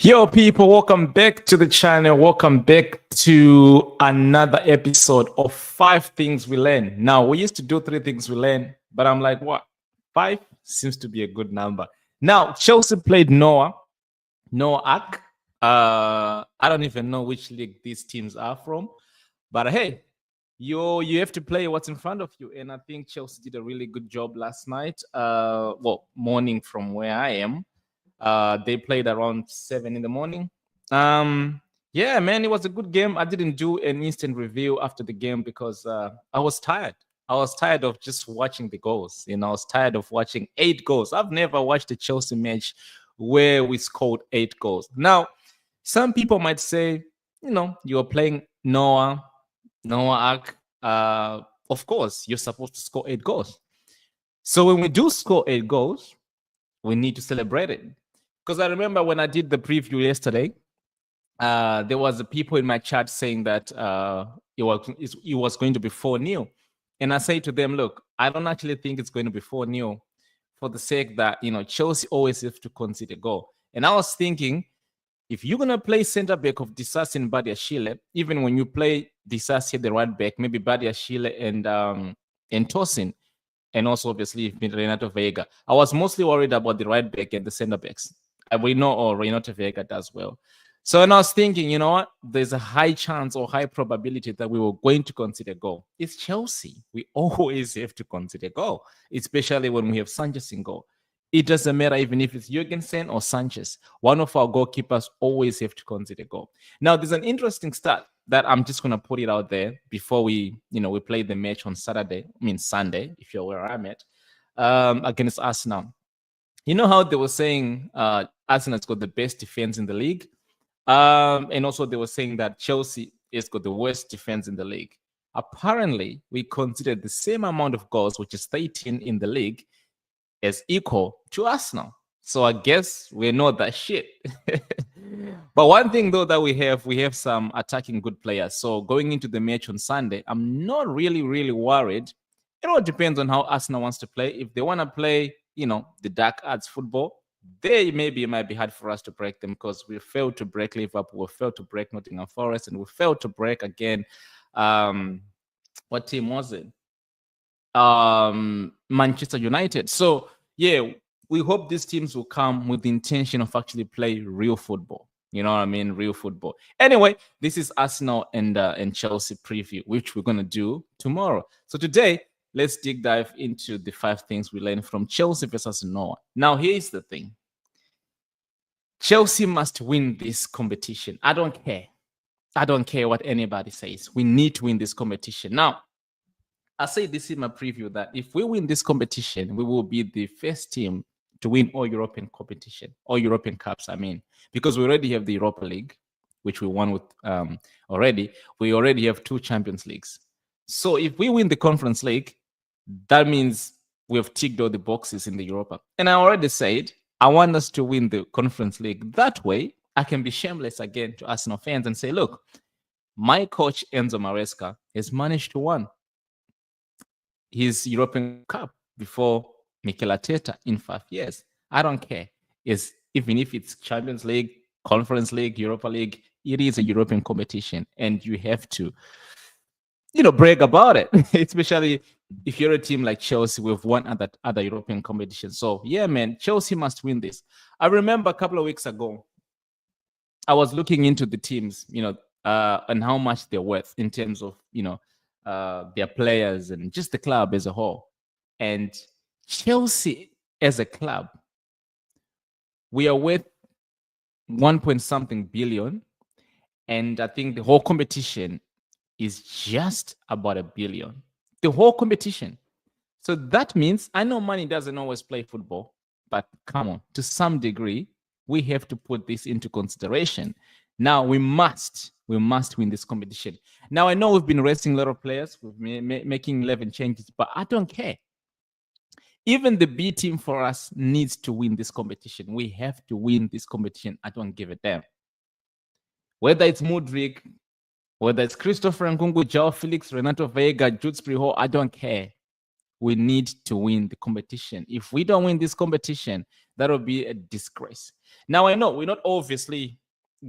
Yo, people, welcome back to the channel. Welcome back to another episode of 5 Things We Learn. Now, we used to do 3 things we learn, but I'm like, what? 5 seems to be a good number. Now, Chelsea played Noah Ark. I don't even know which league these teams are from, but hey, you have to play what's in front of you, and I think Chelsea did a really good job last night. Morning from where I am. They played around 7 in the morning. Yeah, man, it was a good game. I didn't do an instant review after the game because I was tired. I was tired of just watching the goals. I was tired of watching 8 goals. I've never watched a Chelsea match where we scored 8 goals. Now, some people might say, you're playing Noah Ark. Of course, you're supposed to score 8 goals. So when we do score 8 goals, we need to celebrate it. Because I remember when I did the preview yesterday, there was people in my chat saying that it was going to be 4-0. And I say to them, look, I don't actually think it's going to be 4-0 for the sake that, Chelsea always have to concede a goal. And I was thinking, if you're going to play center back of Disasi and Badiashile, even when you play Disasi at the right back, maybe Badiashile and Tosin, and also obviously Renato Vega, I was mostly worried about the right back and the center backs. We know Renato Vega does well. So when I was thinking, you know what, there's a high chance or high probability that we were going to consider goal. It's Chelsea. We always have to consider goal, especially when we have Sanchez in goal. It doesn't matter even if it's Jurgensen or Sanchez. One of our goalkeepers always have to consider goal. Now, there's an interesting stat that I'm just going to put it out there before we play the match on Sunday, if you're where I'm at, against Arsenal. You know how they were saying Arsenal's got the best defense in the league? And also they were saying that Chelsea has got the worst defense in the league. Apparently, we considered the same amount of goals, which is 13 in the league, as equal to Arsenal. So I guess we're not that shit. But one thing though that we have some attacking good players. So going into the match on Sunday, I'm not really worried. It all depends on how Arsenal wants to play. If they want to play, the dark arts football, it might be hard for us to break them because we failed to break Liverpool, we failed to break Nottingham Forest, and we failed to break again. What team was it? Manchester United. So yeah, we hope these teams will come with the intention of actually play real football. You know what I mean? Real football. Anyway, this is Arsenal and Chelsea preview, which we're gonna do tomorrow. So today, let's dive into the 5 things we learned from Chelsea versus Noah. Now, here's the thing. Chelsea must win this competition. I don't care. I don't care what anybody says. We need to win this competition. Now, I say this in my preview that if we win this competition, we will be the first team to win all European competition, all European cups, because we already have the Europa League, which we won with already. We already have 2 Champions Leagues. So if we win the Conference League, that means we have ticked all the boxes in the Europa. And I already said, I want us to win the Conference League. That way, I can be shameless again to Arsenal fans and say, look, my coach, Enzo Maresca, has managed to win his European Cup before Mikel Arteta in 5 years. I don't care. Even if it's Champions League, Conference League, Europa League, it is a European competition, and you have to, brag about it, especially if you're a team like Chelsea with one other European competition. So yeah, man, Chelsea must win this. I remember a couple of weeks ago, I was looking into the teams, and how much they're worth in terms of, their players and just the club as a whole. And Chelsea as a club, we are worth 1 billion. And I think the whole competition is just about 1 billion. The whole competition. So that means, I know money doesn't always play football, but come on, to some degree, we have to put this into consideration. Now we must win this competition. Now I know we've been resting a lot of players, we've making 11 changes, but I don't care. Even the B team for us needs to win this competition. We have to win this competition. I don't give a damn. Whether it's Mudryk, whether it's Christopher Nkunku, Joao Felix, Renato Vega, Jude Spriho, I don't care. we need to win the competition. If we don't win this competition, that'll be a disgrace. Now, I know we're not obviously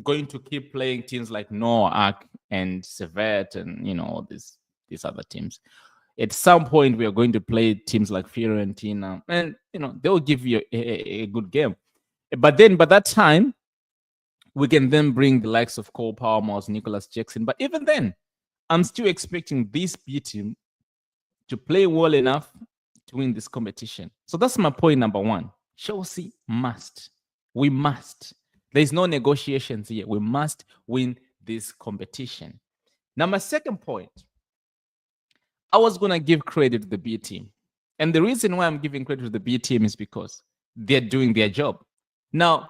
going to keep playing teams like Noah and Servette and all these other teams. At some point, we are going to play teams like Fiorentina, and they'll give you a good game. But then, by that time, we can then bring the likes of Cole Palmer, Nicholas Jackson. But even then, I'm still expecting this B team to play well enough to win this competition. So that's my point number one. Chelsea must. We must. There's no negotiations here. We must win this competition. Now, my second point, I was going to give credit to the B team. And the reason why I'm giving credit to the B team is because they're doing their job. Now,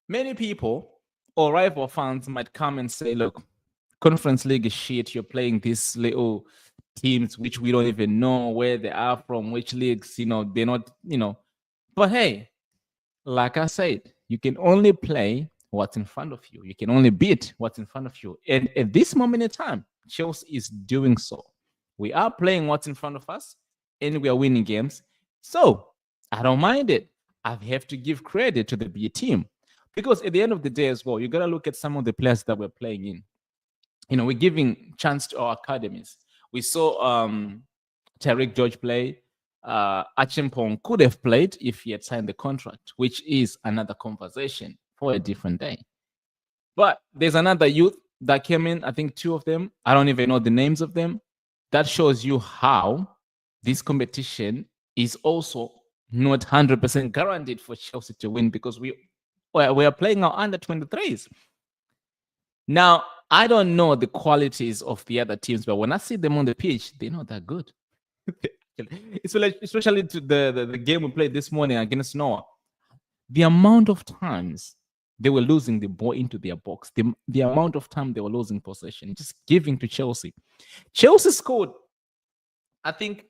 many people or rival fans might come and say, look, Conference League is shit. You're playing these little teams which we don't even know where they are from, which leagues, they're not, But hey, like I said, you can only play what's in front of you. You can only beat what's in front of you. And at this moment in time, Chelsea is doing so. We are playing what's in front of us, and we are winning games. So I don't mind it. I have to give credit to the B team, because at the end of the day as well, you got to look at some of the players that we're playing in. We're giving chance to our academies. We saw Tariq George play. Achimpong could have played if he had signed the contract, which is another conversation for a different day. But there's another youth that came in, I think 2 of them. I don't even know the names of them. That shows you how this competition is also not 100% guaranteed for Chelsea to win, because we are playing our under 23s. Now, I don't know the qualities of the other teams, but when I see them on the pitch, they're not that good. Especially to the game we played this morning against Noah. The amount of times they were losing the ball into their box, the amount of time they were losing possession, just giving to Chelsea. Chelsea scored, I think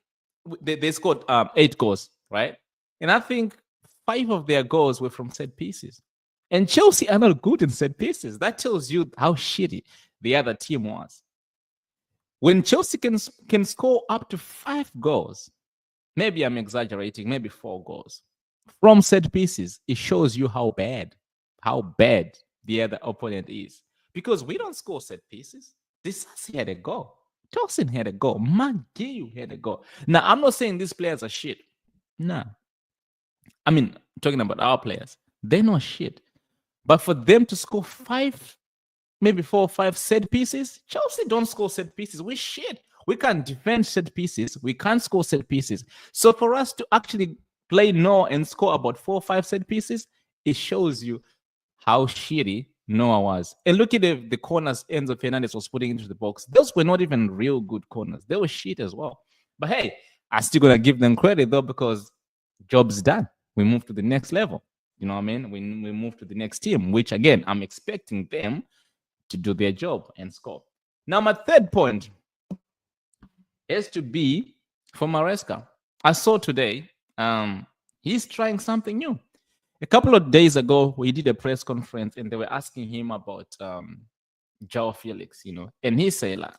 they scored 8 goals, right? And I think 5 of their goals were from set pieces. And Chelsea are not good in set pieces. That tells you how shitty the other team was. When Chelsea can score up to 5 goals, maybe I'm exaggerating, maybe 4 goals from set pieces, it shows you how bad the other opponent is. Because we don't score set pieces. This had a goal. Tosin had a goal. McGee had a goal. Now, I'm not saying these players are shit. No. I mean, talking about our players. They're not shit. But for them to score 5, maybe 4 or 5 set pieces, Chelsea don't score set pieces. We shit. We can't defend set pieces. We can't score set pieces. So for us to actually play Noah and score about 4 or 5 set pieces, it shows you how shitty Noah was. And look at the corners Enzo Fernandez was putting into the box. Those were not even real good corners. They were shit as well. But hey, I'm still going to give them credit though, because job's done. We move to the next level. You know what I mean? We move to the next team, which again, I'm expecting them to do their job and score. Now, my third point is to be for Maresca. I saw today, he's trying something new. A couple of days ago, we did a press conference and they were asking him about Joao Felix, and he said, like,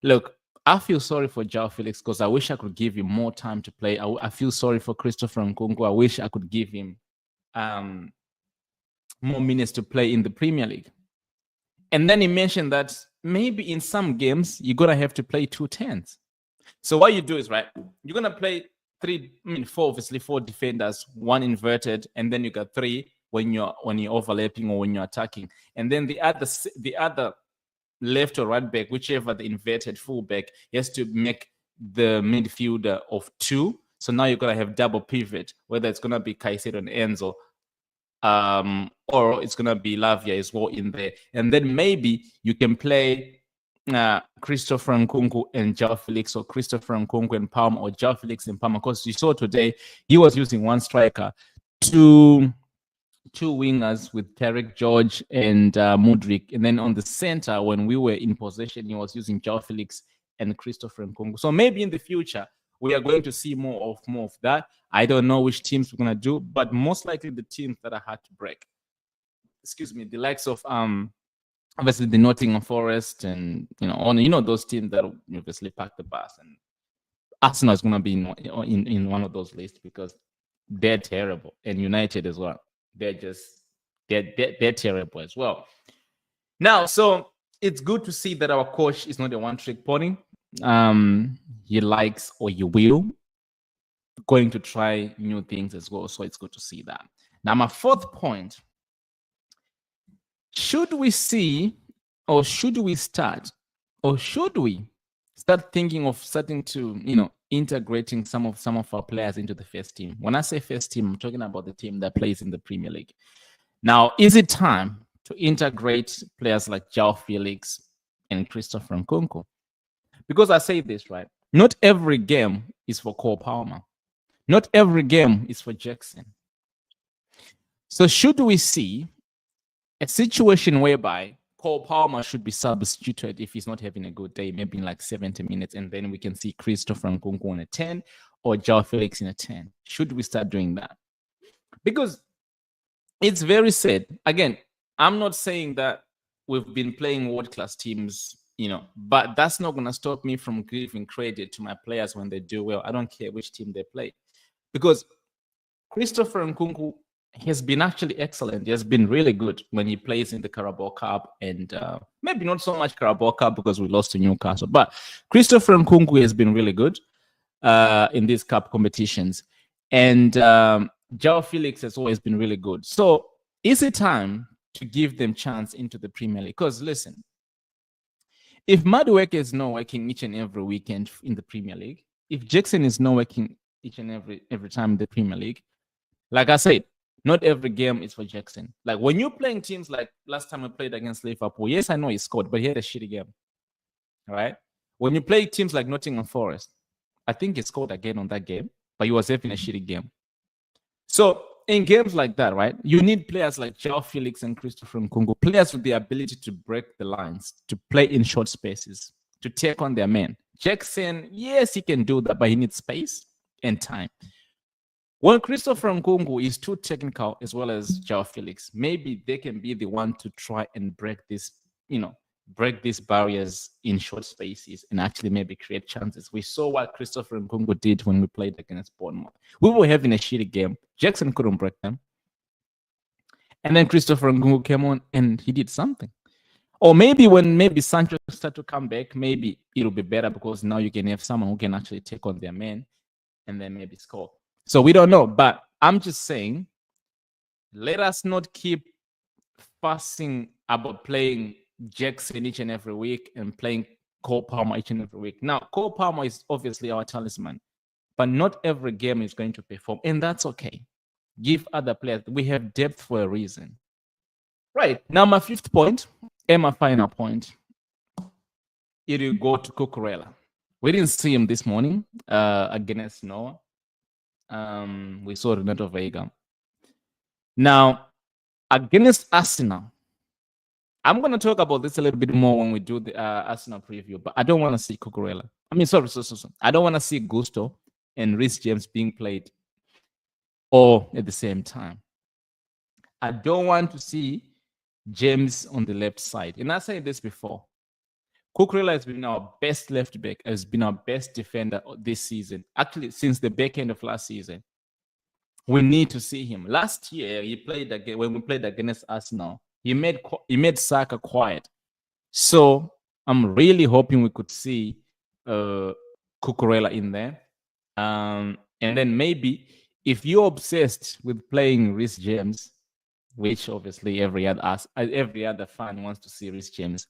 look, I feel sorry for Joao Felix because I wish I could give him more time to play. I feel sorry for Christopher Nkunku. I wish I could give him more minutes to play in the Premier League. And then he mentioned that maybe in some games, you're going to have to play 2 10s. So what you do is, right, you're going to play 4, obviously 4 defenders, 1 inverted, and then you got 3 when you're overlapping or when you're attacking. And then the other left or right back, whichever the inverted fullback, has to make the midfielder of 2. So now you're going to have double pivot, whether it's going to be Caicedo and Enzo, or it's going to be Lavia as well in there. And then maybe you can play Christopher Nkunku and Joao Felix, or Christopher Nkunku and Palmer, or Joao Felix and Palmer, because you saw today he was using 1 striker, 2 wingers with Tariq George and Mudryk. And then on the center, when we were in possession, he was using Joao Felix and Christopher Nkunku. So maybe in the future, we are going to see more of that. I don't know which teams we're going to do, but most likely the teams that are hard to break. Excuse me, the likes of obviously the Nottingham Forest and those teams that obviously pack the bus. And Arsenal is going to be in one of those lists because they're terrible, and United as well. They're just they're terrible as well. Now, so it's good to see that our coach is not a one-trick pony. He likes, or he will, going to try new things as well. So it's good to see that. Now, my fourth point: should we see, or should we start, or should we start thinking of starting to, integrating some of our players into the first team? When I say first team, I'm talking about the team that plays in the Premier League. Now, is it time to integrate players like João Felix and Christopher Nkunku? Because I say this, right? Not every game is for Cole Palmer. Not every game is for Jackson. So should we see a situation whereby Cole Palmer should be substituted if he's not having a good day, maybe in like 70 minutes, and then we can see Christopher Nkunku on a 10 or João Felix in a 10? Should we start doing that? Because it's very sad. Again, I'm not saying that we've been playing world-class teams, but that's not going to stop me from giving credit to my players when they do well. I don't care which team they play. Because Christopher Nkunku has been actually excellent. He has been really good when he plays in the Carabao Cup, and maybe not so much Carabao Cup because we lost to Newcastle. But Christopher Nkunku has been really good in these cup competitions. And João Felix has always been really good. So is it time to give them chance into the Premier League? Because listen, if Madueke is not working each and every weekend in the Premier League, if Jackson is not working each and every time in the Premier League, like I said, not every game is for Jackson. Like when you're playing teams like last time I played against Liverpool, yes, I know he scored, but he had a shitty game. All right. When you play teams like Nottingham Forest, I think he scored again on that game, but he was having a shitty game. So in games like that, right, you need players like João Felix and Christopher Nkunku, players with the ability to break the lines, to play in short spaces, to take on their men. Jackson, yes, he can do that, but he needs space and time. When Christopher Nkunku is too technical as well as João Felix, maybe they can be the one to try and break this, break these barriers in short spaces and actually maybe create chances. We saw what Christopher Nkunku did when we played against Bournemouth. We were having a shitty game. Jackson couldn't break them. And then Christopher Nkunku came on and he did something. Or maybe when Sancho start to come back, maybe it'll be better because now you can have someone who can actually take on their men and then maybe score. So we don't know. But I'm just saying, let us not keep fussing about playing Jackson each and every week and playing Cole Palmer each and every week. Now, Cole Palmer is obviously our talisman, but not every game is going to perform, and that's okay. Give other players. We have depth for a reason. Right. Now, my fifth point and my final point, it will go to Cucurella. We didn't see him this morning against Noah. We saw Renato Veiga. Now, against Arsenal, I'm going to talk about this a little bit more when we do the Arsenal preview, but I don't want to see Cucurella. Sorry. I don't want to see Gusto and Reece James being played all at the same time. I don't want to see James on the left side. And I said this before. Cucurella has been our best left back, has been our best defender this season. Actually, since the back end of last season. We need to see him. Last year, he played again when we played against Arsenal. He made Saka quiet. So I'm really hoping we could see Cucurella in there. And then maybe if you're obsessed with playing Reece James, which obviously every other fan wants to see Reece James,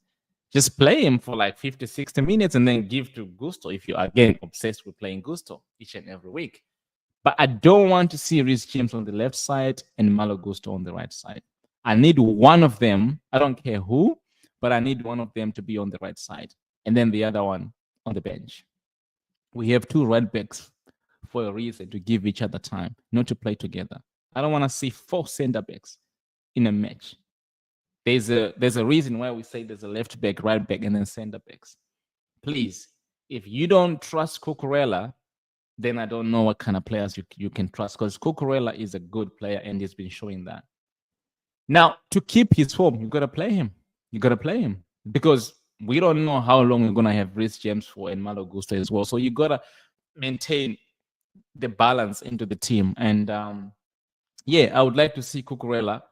just play him for like 50, 60 minutes and then give to Gusto if you're again obsessed with playing Gusto each and every week. But I don't want to see Reece James on the left side and Malo Gusto on the right side. I need one of them. I don't care who, but I need one of them to be on the right side and then the other one on the bench. We have two right backs for a reason, to give each other time, not to play together. I don't want to see 4 center backs in a match. There's a reason why we say there's a left back, right back, and then center backs. Please, if you don't trust Cucurella, then I don't know what kind of players you can trust, because Cucurella is a good player and he's been showing that. Now, to keep his form, you got to play him. Because we don't know how long we're going to have Reece James for and Malo Gusto as well. So you got to maintain the balance into the team. And yeah, I would like to see Cucurella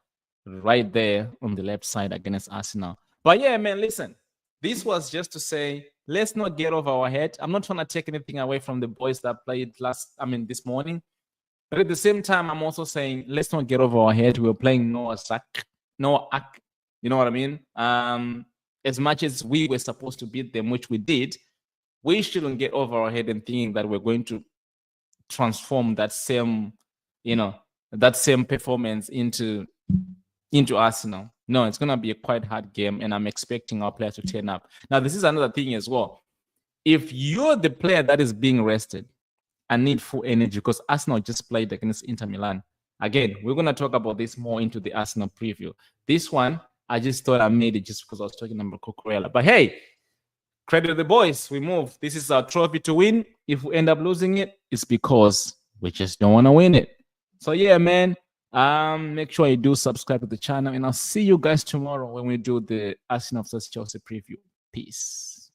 right there on the left side against Arsenal. But yeah, man, listen, this was just to say, let's not get over our head. I'm not trying to take anything away from the boys that played this morning. But at the same time, I'm also saying, let's not get over our head. We're playing Noah Ak. You know what I mean? As much as we were supposed to beat them, which we did, we shouldn't get over our head and thinking that we're going to transform that same, that same performance into Arsenal. No, it's going to be a quite hard game, and I'm expecting our players to turn up. Now, this is another thing as well. If you're the player that is being rested and need full energy, because Arsenal just played against Inter Milan. Again, we're going to talk about this more into the Arsenal preview. This one, I just thought I made it just because I was talking about Cucurella. But hey, credit to the boys. We move. This is our trophy to win. If we end up losing it, it's because we just don't want to win it. So yeah, man. Make sure you do subscribe to the channel, and I'll see you guys tomorrow when we do the Arsenal vs Chelsea preview. Peace.